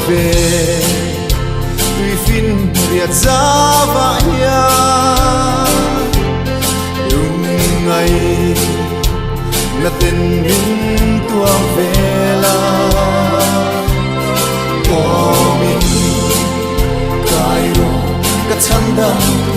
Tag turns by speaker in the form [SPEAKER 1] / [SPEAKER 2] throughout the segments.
[SPEAKER 1] về tuy phim riết ra và ya đúng ngày là tên mình tuang về là có mình cái đó cái chân đang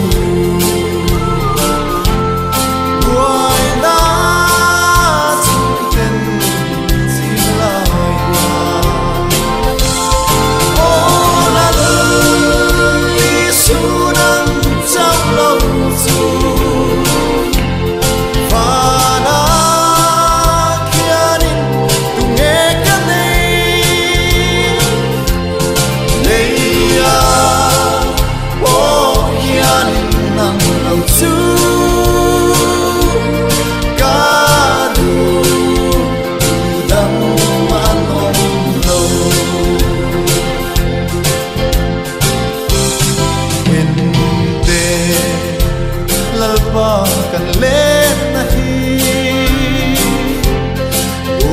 [SPEAKER 1] kan lên na hi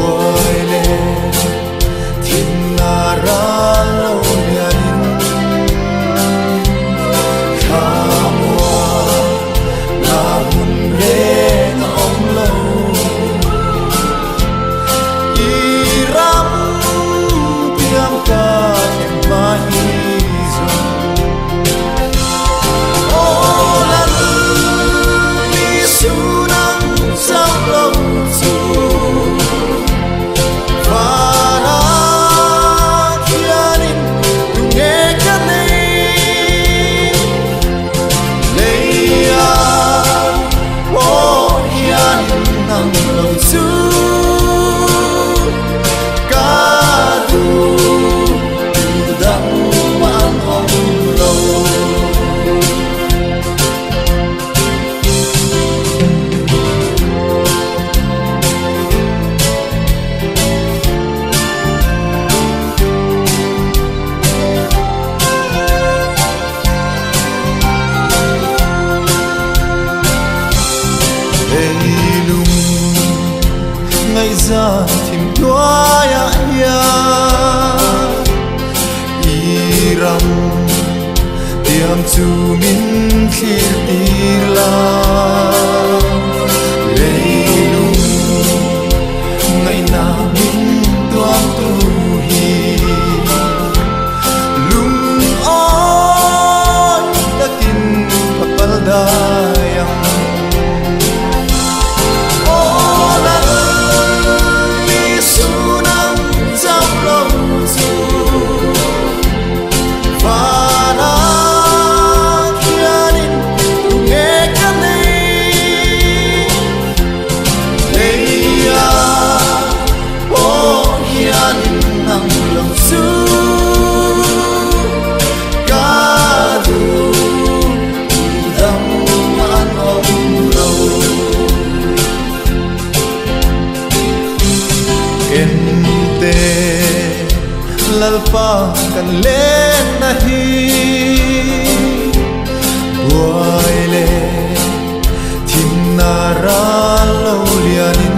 [SPEAKER 1] oi le tin na ra lo yanin khamwa na hun re na om lo iram tiam ka em mai ngày ra thìm đóa ya ya iram tiam chu min khir tila leilung ngày na min tuam tu hi lung on dakin papaldayang lalpa kan lên na hi buai le thim na ra lo lianin